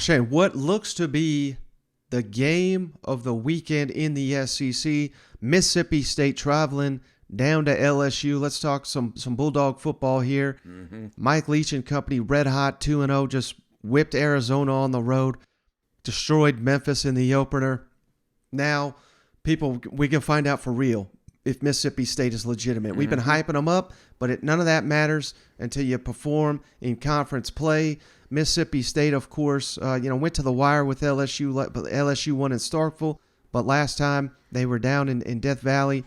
Shane, what looks to be the game of the weekend in the SEC, Mississippi State traveling down to LSU. Let's talk some Bulldog football here. Mike Leach and company, red hot 2-0, just whipped Arizona on the road, destroyed Memphis in the opener. Now, people, we can find out for real if Mississippi State is legitimate. We've been hyping them up, but none of that matters until you perform in conference play. Mississippi State, of course, went to the wire with LSU, but LSU won in Starkville. But last time they were down in Death Valley.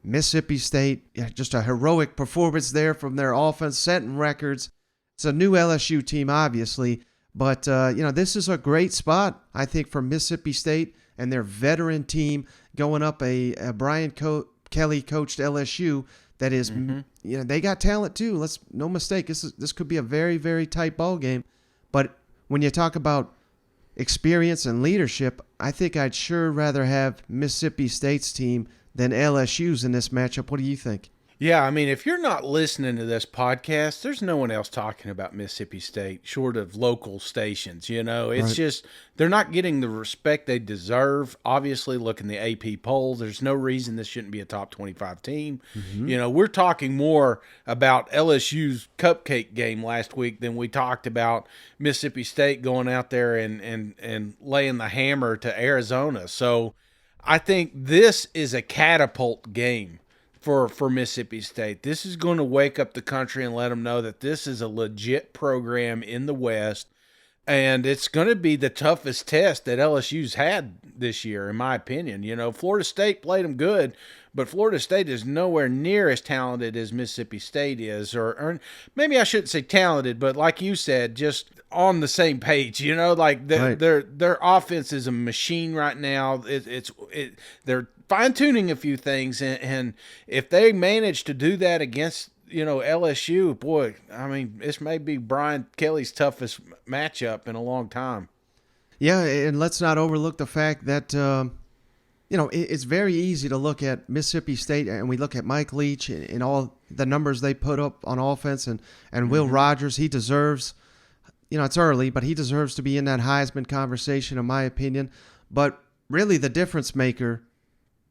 Mississippi State, just a heroic performance there from their offense, setting records. It's a new LSU team, obviously, but this is a great spot, I think, for Mississippi State and their veteran team going up a Brian Kelly coached LSU that is, they got talent too. No mistake. This could be a very, very tight ball game. But when you talk about experience and leadership, I think I'd sure rather have Mississippi State's team than LSU's in this matchup. What do you think? Yeah, I mean, if you're not listening to this podcast, there's no one else talking about Mississippi State short of local stations. It's just they're not getting the respect they deserve. Obviously, look in the AP polls. There's no reason this shouldn't be a top 25 team. We're talking more about LSU's cupcake game last week than we talked about Mississippi State going out there and laying the hammer to Arizona. So I think this is a catapult game for Mississippi State. This is going to wake up the country and let them know that this is a legit program in the West, and it's going to be the toughest test that LSU's had this year, in my opinion. Florida State played them good, but Florida State is nowhere near as talented as Mississippi State is, or maybe I shouldn't say talented, but like you said, just on the same page. Their offense is a machine right now. They're fine-tuning a few things, and if they manage to do that against LSU, boy, I mean, this may be Brian Kelly's toughest matchup in a long time. Yeah, and let's not overlook the fact that it's very easy to look at Mississippi State, and we look at Mike Leach and all the numbers they put up on offense, and Will Rogers. He deserves, it's early, but he deserves to be in that Heisman conversation, in my opinion. But really, the difference maker,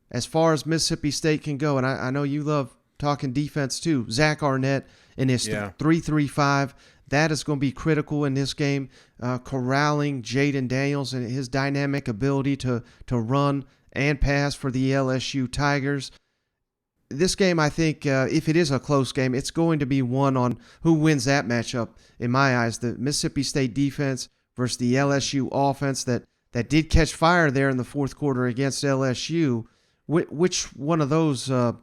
as far as Mississippi State can go, and I know you love talking defense too, Zach Arnett in his 3-3-5, that is going to be critical in this game, corralling Jaden Daniels and his dynamic ability to run and pass for the LSU Tigers. This game, I think, if it is a close game, it's going to be one on who wins that matchup, in my eyes. The Mississippi State defense versus the LSU offense that did catch fire there in the fourth quarter against LSU. Which one of those, the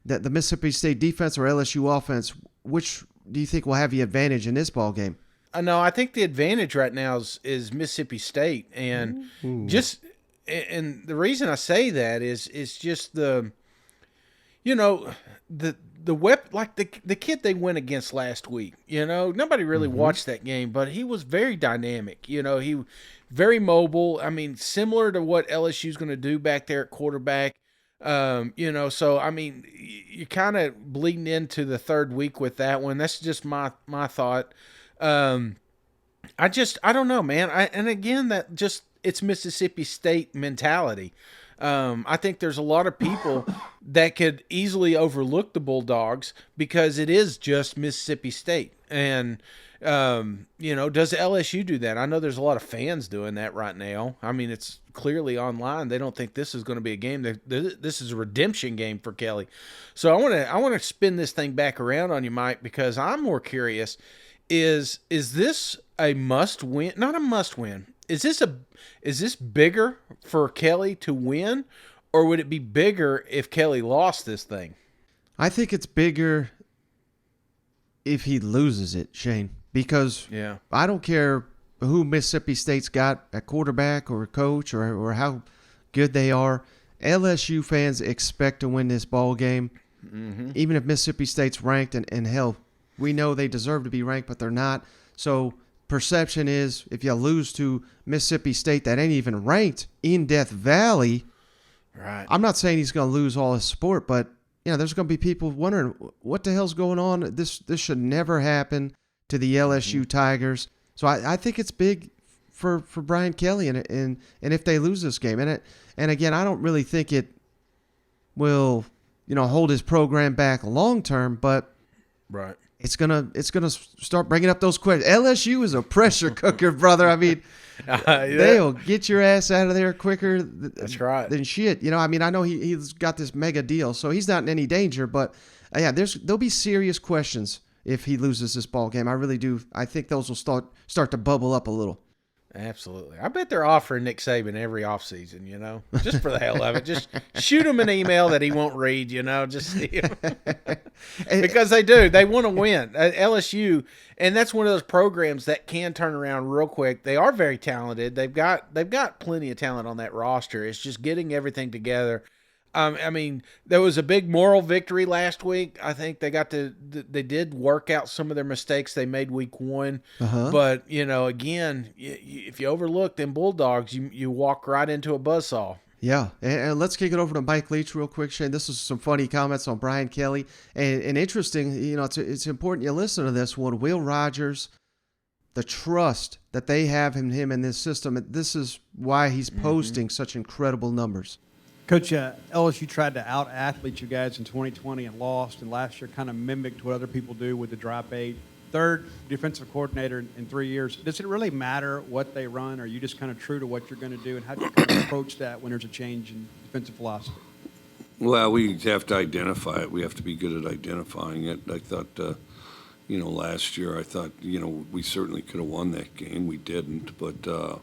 Mississippi State defense or LSU offense, which do you think will have the advantage in this ball game? No, I think the advantage right now is Mississippi State, and and the reason I say that is just the weapon, like the kid they went against last week. Nobody really watched that game, but he was very dynamic. He very mobile. I mean, similar to what LSU's going to do back there at quarterback. So I mean, you're kind of bleeding into the third week with that one. That's just my thought. I don't know, man. And again, it's Mississippi State mentality. I think there's a lot of people that could easily overlook the Bulldogs because it is just Mississippi State. And, does LSU do that? I know there's a lot of fans doing that right now. I mean, it's clearly online. They don't think this is going to be a game. This is a redemption game for Kelly. So I want to spin this thing back around on you, Mike, because I'm more curious. Is this a must win? Not a must win. Is this bigger for Kelly to win, or would it be bigger if Kelly lost this thing? I think it's bigger if he loses it, Shane, because I don't care who Mississippi State's got at quarterback or coach or how good they are. LSU fans expect to win this ball game, even if Mississippi State's ranked, and hell, we know they deserve to be ranked, but they're not. So perception is if you lose to Mississippi State that ain't even ranked in Death Valley, right? I'm not saying he's going to lose all his support, but there's going to be people wondering what the hell's going on. This should never happen to the LSU Tigers. So I think it's big for Brian Kelly and if they lose this game. And again, I don't really think it will, hold his program back long term, but right. It's gonna start bringing up those questions. LSU is a pressure cooker, brother. I mean, they'll get your ass out of there quicker. That's right. Than shit. I mean, I know he's got this mega deal, so he's not in any danger. But yeah, there'll be serious questions if he loses this ball game. I really do. I think those will start to bubble up a little. Absolutely. I bet they're offering Nick Saban every offseason, just for the hell of it. Just shoot him an email that he won't read, just see him. Because they do. They want to win. LSU, and that's one of those programs that can turn around real quick. They are very talented. They've got plenty of talent on that roster. It's just getting everything together. I mean, there was a big moral victory last week. I think they did work out some of their mistakes they made week one. Uh-huh. But, again, if you overlook them Bulldogs, you walk right into a buzzsaw. Yeah, and let's kick it over to Mike Leach real quick, Shane. This is some funny comments on Brian Kelly. And interesting, it's important you listen to this one. Will Rogers, the trust that they have in him in this system, this is why he's posting such incredible numbers. Coach, LSU tried to out-athlete you guys in 2020 and lost, and last year kind of mimicked what other people do with the drop eight. Third defensive coordinator in 3 years. Does it really matter what they run, or are you just kind of true to what you're going to do, and how do you kind of approach that when there's a change in defensive philosophy? Well, we have to identify it. We have to be good at identifying it. I thought, last year I thought, we certainly could have won that game. We didn't, but the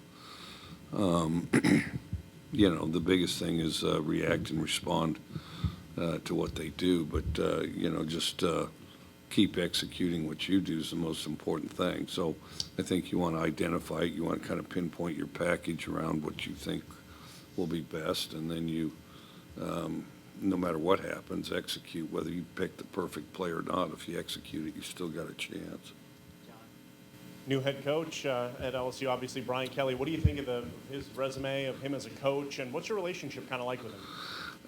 biggest thing is react and respond to what they do. But, just keep executing what you do is the most important thing. So I think you want to identify it. You want to kind of pinpoint your package around what you think will be best. And then you, no matter what happens, execute. Whether you pick the perfect play or not, if you execute it, you still got a chance. New head coach at LSU, obviously Brian Kelly. What do you think of his resume, of him as a coach, and what's your relationship kind of like with him?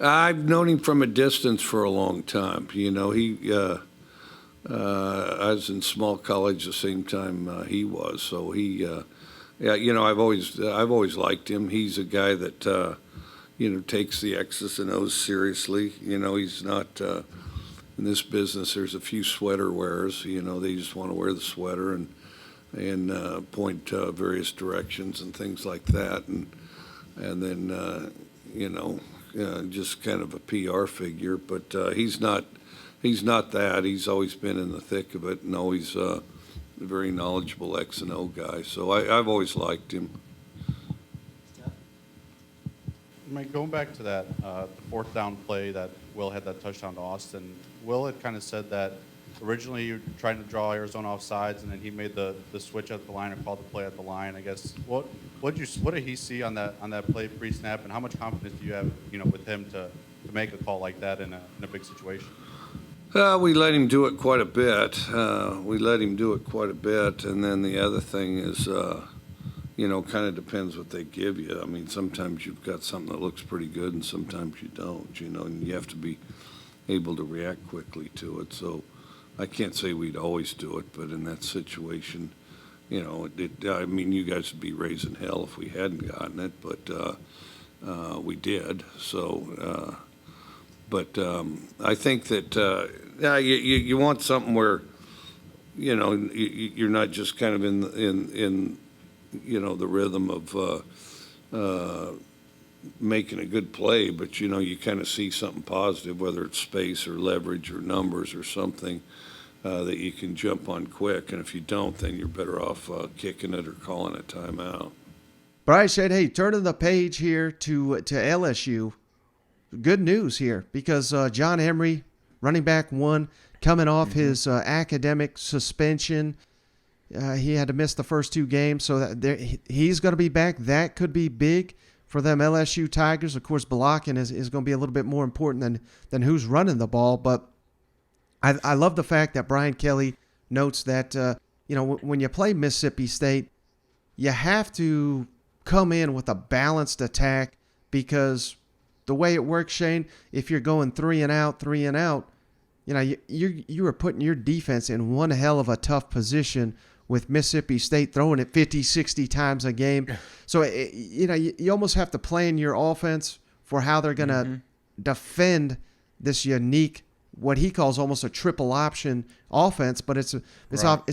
I've known him from a distance for a long time. I was in small college the same time he was, so I've always liked him. He's a guy that takes the X's and O's seriously. He's not in this business. There's a few sweater wearers. They just want to wear the sweater and point various directions and things like that, and then just kind of a PR figure. But he's not that. He's always been in the thick of it and always a very knowledgeable X and O guy. So I've always liked him. Mike, going back to that the fourth down play that Will had that touchdown to Austin, Will had kind of said that originally you were trying to draw Arizona off sides, and then he made the switch at the line or called the play at the line. I guess what did he see on that play pre-snap, and how much confidence do you have with him to make a call like that in a big situation? We let him do it quite a bit. And then the other thing is, kind of depends what they give you. I mean, sometimes you've got something that looks pretty good, and sometimes you don't. And you have to be able to react quickly to it. So I can't say we'd always do it, but in that situation, you guys would be raising hell if we hadn't gotten it, but we did. So, I think that you want something where, you're not just kind of in the rhythm of making a good play, but you kind of see something positive, whether it's space or leverage or numbers or something that you can jump on quick. And if you don't, then you're better off kicking it or calling a timeout. Bryce said, hey, turning the page here to LSU. Good news here, because John Emery, running back one, coming off his academic suspension. He had to miss the first two games, so he's going to be back. That could be big for them LSU Tigers. Of course, blocking is going to be a little bit more important than who's running the ball. But I love the fact that Brian Kelly notes that, when you play Mississippi State, you have to come in with a balanced attack, because the way it works, Shane, if you're going three and out, you are putting your defense in one hell of a tough position with Mississippi State throwing it 50, 60 times a game. So, you almost have to plan your offense for how they're going to defend this unique, what he calls almost a triple option offense, but it's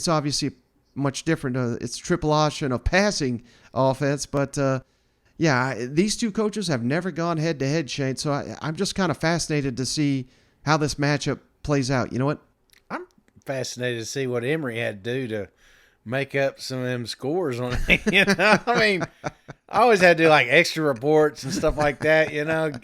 obviously much different. It's triple option of passing offense, but these two coaches have never gone head to head, Shane. So I'm just kind of fascinated to see how this matchup plays out. You know what? I'm fascinated to see what Emory had to do to make up some of them scores on it. I mean, I always had to do like extra reports and stuff like that.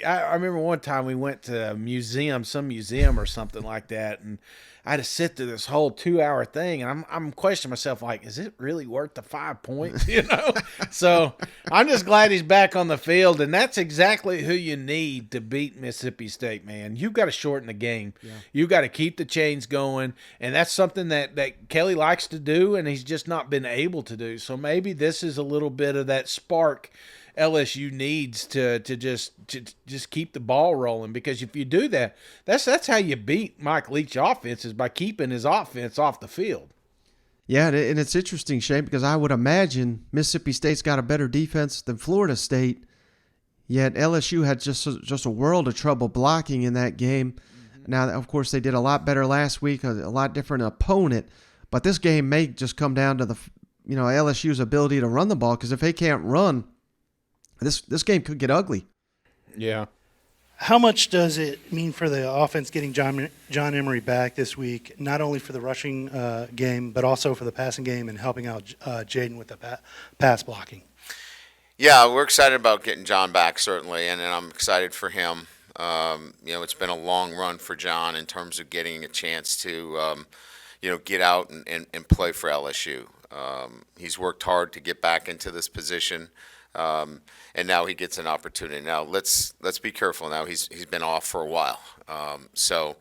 I remember one time we went to a museum, some museum or something like that, and I had to sit through this whole 2-hour thing, and I'm questioning myself, like, is it really worth the 5 points? So I'm just glad he's back on the field, and that's exactly who you need to beat Mississippi State, man. You've got to shorten the game. Yeah. You've got to keep the chains going, and that's something that Kelly likes to do, and he's just not been able to do. So maybe this is a little bit of that spark LSU needs to just keep the ball rolling, because if you do that, that's how you beat Mike Leach's offense, is by keeping his offense off the field. Yeah, and it's interesting, Shane, because I would imagine Mississippi State's got a better defense than Florida State, yet LSU had just a world of trouble blocking in that game. Now, of course, they did a lot better last week, a lot different opponent, but this game may just come down to the LSU's ability to run the ball, because if they can't run, this game could get ugly. Yeah. How much does it mean for the offense getting John Emery back this week, not only for the rushing game, but also for the passing game and helping out Jaden with the pass blocking? Yeah, we're excited about getting John back, certainly, and I'm excited for him. It's been a long run for John in terms of getting a chance to, get out and play for LSU. He's worked hard to get back into this position. And now he gets an opportunity. Now let's be careful. Now he's been off for a while, to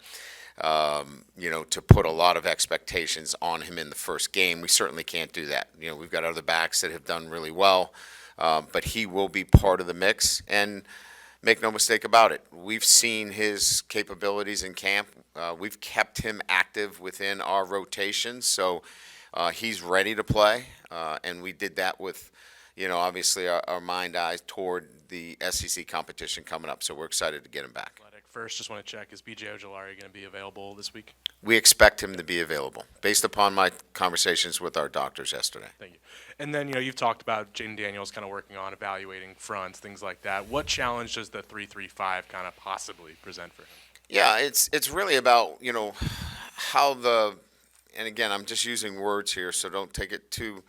put a lot of expectations on him in the first game, we certainly can't do that. We've got other backs that have done really well, but he will be part of the mix. And make no mistake about it, we've seen his capabilities in camp. We've kept him active within our rotations, so he's ready to play, and we did that with. Obviously our eyes toward the SEC competition coming up, so we're excited to get him back. First, just want to check, is B.J. Ojolari going to be available this week? We expect him to be available, based upon my conversations with our doctors yesterday. Thank you. And then, you've talked about Jaden Daniels kind of working on evaluating fronts, things like that. What challenge does the 3-3-5 kind of possibly present for him? Yeah, it's really about, how and again, I'm just using words here, so don't take it too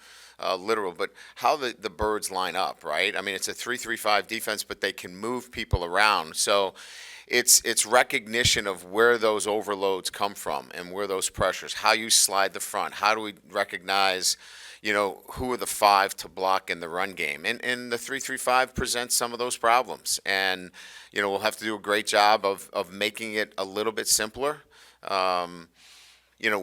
literal, but how the birds line up, right? I mean, it's a 3-3-5 defense, but they can move people around. So it's recognition of where those overloads come from and where those pressures, how you slide the front, how do we recognize, who are the 5 to block in the run game. And the 3-3-5 presents some of those problems. And, we'll have to do a great job of making it a little bit simpler.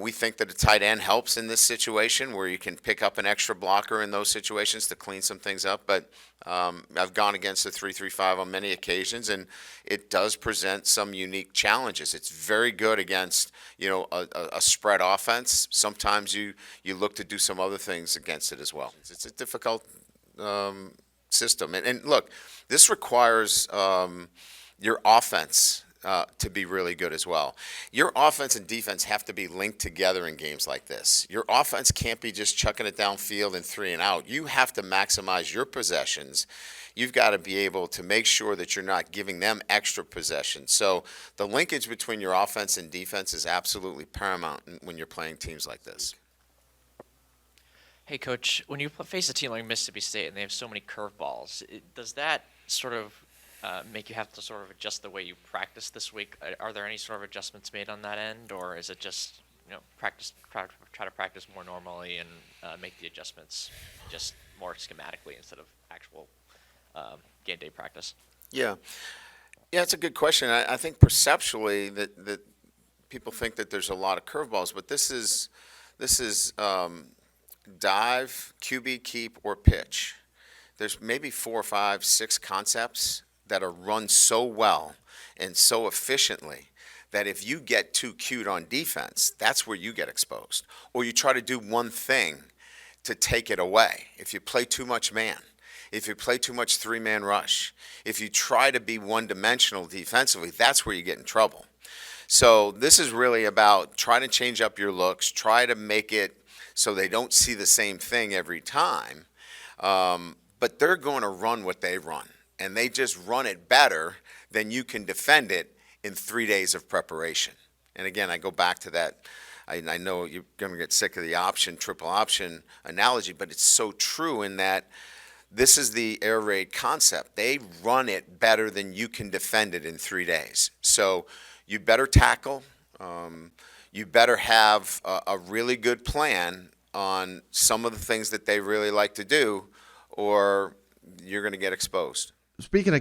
We think that a tight end helps in this situation where you can pick up an extra blocker in those situations to clean some things up. But I've gone against the 3-3-5 on many occasions, and it does present some unique challenges. It's very good against, a spread offense. Sometimes you look to do some other things against it as well. It's a difficult system. And look, this requires your offense to be really good as well. Your offense and defense have to be linked together in games like this. Your offense can't be just chucking it downfield and 3 and out. You have to maximize your possessions. You've got to be able to make sure that you're not giving them extra possessions. So the linkage between your offense and defense is absolutely paramount when you're playing teams like this. Hey, Coach, when you face a team like Mississippi State and they have so many curveballs, does that sort of make you have to sort of adjust the way you practice this week? Are there any sort of adjustments made on that end, or is it just try to practice more normally and make the adjustments just more schematically instead of actual game day practice? Yeah, it's a good question. I think perceptually that people think that there's a lot of curveballs, but this is dive, QB keep, or pitch. There's maybe 4, 5, 6 concepts that are run so well and so efficiently that if you get too cute on defense, that's where you get exposed. Or you try to do one thing to take it away. If you play too much man, if you play too much three-man rush, if you try to be one-dimensional defensively, that's where you get in trouble. So this is really about trying to change up your looks, try to make it so they don't see the same thing every time. But they're going to run what they run, and they just run it better than you can defend it in 3 days of preparation. And again, I go back to that. I know you're going to get sick of the triple option analogy, but it's so true in that this is the air raid concept. They run it better than you can defend it in 3 days. So you better tackle. You better have a really good plan on some of the things that they really like to do, or you're going to get exposed. Speaking of